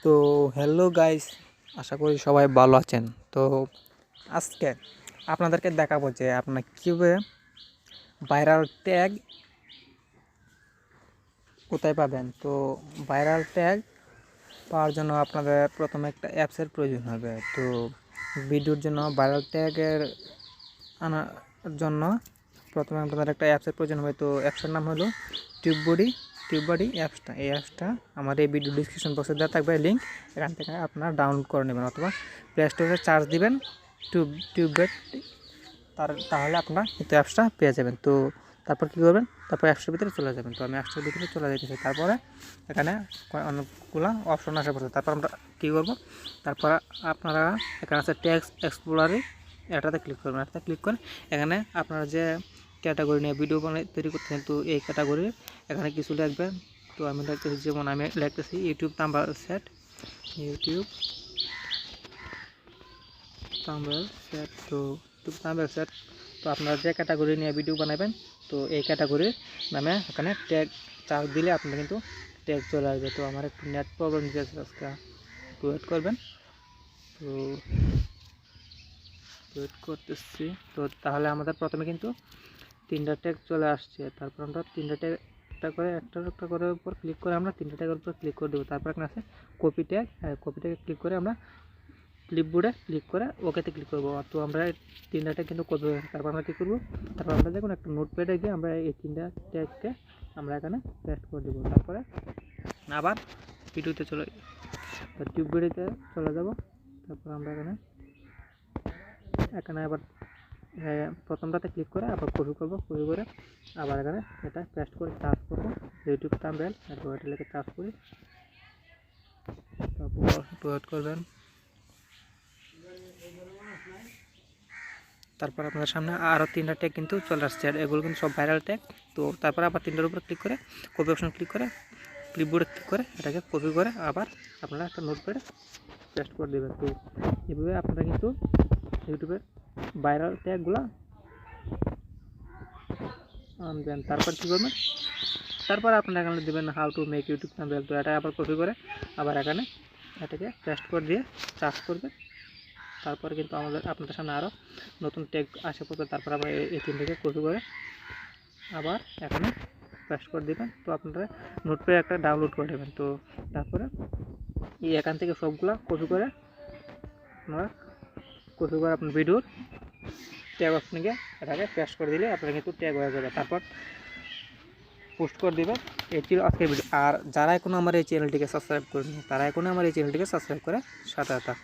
তো hello guys, আশা করি সবাই ভালো আছেন। তো আজকে আপনাদেরকে দেখাবো যে আপনারা কীভাবে ভাইরাল ট্যাগ কোথায় পাবেন। তো ভাইরাল ট্যাগ পাওয়ার জন্য আপনাদের প্রথমে একটা অ্যাপসের প্রয়োজন হবে। তো ভিডিওর জন্য ভাইরাল ট্যাগের আনার জন্য প্রথমে আপনাদের একটা অ্যাপসের প্রয়োজন হবে। তো অ্যাপসের নাম হলো টিউববডি অ্যাপসটা। এই অ্যাপসটা আমার এই ভিডিও ডিসক্রিপশন বক্সে দেওয়া থাকবে লিঙ্ক, এখান থেকে আপনারা ডাউনলোড করে নেবেন অথবা প্লে স্টোরে চার্জ দিবেন টিউববডি, তাহলে আপনারা কিন্তু অ্যাপসটা পেয়ে যাবেন। তো তারপর কী করবেন, তারপর অ্যাপসটার ভিতরে চলে যাবেন। তো আমি অ্যাপসটার ভিতরে চলে যেতেছি। তারপরে এখানে অনেকগুলো অপশন আসে পড়ছে। তারপর আমরা কী করবো, তারপর আপনারা এখানে আছে টেক্সট এক্সপ্লোরারে, এটাতে ক্লিক করবেন। এটাতে ক্লিক করে এখানে আপনারা যে ক্যাটাগরি নিয়ে ভিডিও তৈরি করতেছেন, তো এই ক্যাটাগরি এখানে কিছু লিখবেন। তো আমি লিখতেছি, যেমন আমি লিখতেছি ইউটিউব থাম্বনেল সেট, তো ইউটিউব থাম্বনেল সেট। তো আপনারা যে ক্যাটাগরি নিয়ে ভিডিও বানাবেন, তো এই ক্যাটাগরির নামে এখানে ট্যাগ চার্জ দিলে আপনারা কিন্তু ট্যাগ চলে আসবে। তো আমার একটু নেট প্রবলেম দিয়েছে আজকে, একটু ওয়েট করবেন। তো ওয়েট করতেছি। তো তাহলে আমাদের প্রথমে কিন্তু 3টা ট্যাগ চলে আসছে। তারপর আমরা 3টা ট্যাগ একটা করে উপর ক্লিক করে আমরা 3টা ট্যাগের উপর ক্লিক করে দেবো। তারপর এখানে আছে কপি ট্যাগ, কপি ট্যাগে ক্লিক করে আমরা ক্লিপবোর্ডে ক্লিক করে ওকেতে ক্লিক করবো। তো আমরা 3টা ট্যাগ কিন্তু কপি হয়ে, তারপর আমরা কী করবো, তারপর আমরা দেখুন একটা নোটপ্যাডে গিয়ে আমরা এই 3টা ট্যাগকে আমরা এখানে পেস্ট করে দেবো। তারপরে আবার ভিডিওতে টিউববডিতে চলে যাব। তারপর আমরা এখানে আবার প্রথমটাতে ক্লিক করে আবার কপি করবো, কপি করে আবার এখানে এটা পেস্ট করে চার্জ করবো। ইউটিউব থাম্বনেল, এটা লিখে চার্জ করি। তারপর ওয়েট করবেন। তারপর আপনাদের সামনে আরও 3টা ট্যাগ কিন্তু চলে আসছে, আর এগুলো কিন্তু সব ভাইরাল ট্যাগ। তো তারপর আবার 3টার উপর ক্লিক করে কপি অপশন ক্লিক করে ক্লিপবোর্ডে ক্লিক করে এটাকে কপি করে আবার আপনারা একটা নোটপ্যাডে পেস্ট করে দেবেন। তো এইভাবে আপনারা কিন্তু ইউটিউবের ভাইরাল ট্যাগগুলো আনবেন। তারপর কী করবেন, তারপর আপনারা এখানে দেবেন how to make YouTube thumbnail. তো এটা আবার কপি করে আবার এখানে এটাকে পেস্ট করে দিয়ে চার্জ করবেন। তারপর কিন্তু আপনাদের সামনে আরও নতুন ট্যাগ আসে পড়বে। তারপর আবার এই 3টাকে কপি করে আবার এখানে পেস্ট করে দেবেন। তো আপনারা নোটপ্যাড একটা ডাউনলোড করে নেবেন। তো তারপরে এখান থেকে সবগুলো কপি করে আপনার ভিডিওর ট্যাগ অপশনে এটাকে পেস্ট করে দিলে আপনারা কিন্তু ট্যাগ হয়ে যাবে। তারপর পোস্ট করে দেবেন। এই ছিল আজকের ভিডিও। আর যারা এখনও আমার এই চ্যানেলটিকে সাবস্ক্রাইব করেনি, তারা এখনও আমার এই চ্যানেলটিকে সাবস্ক্রাইব করে সাথে থাকুন।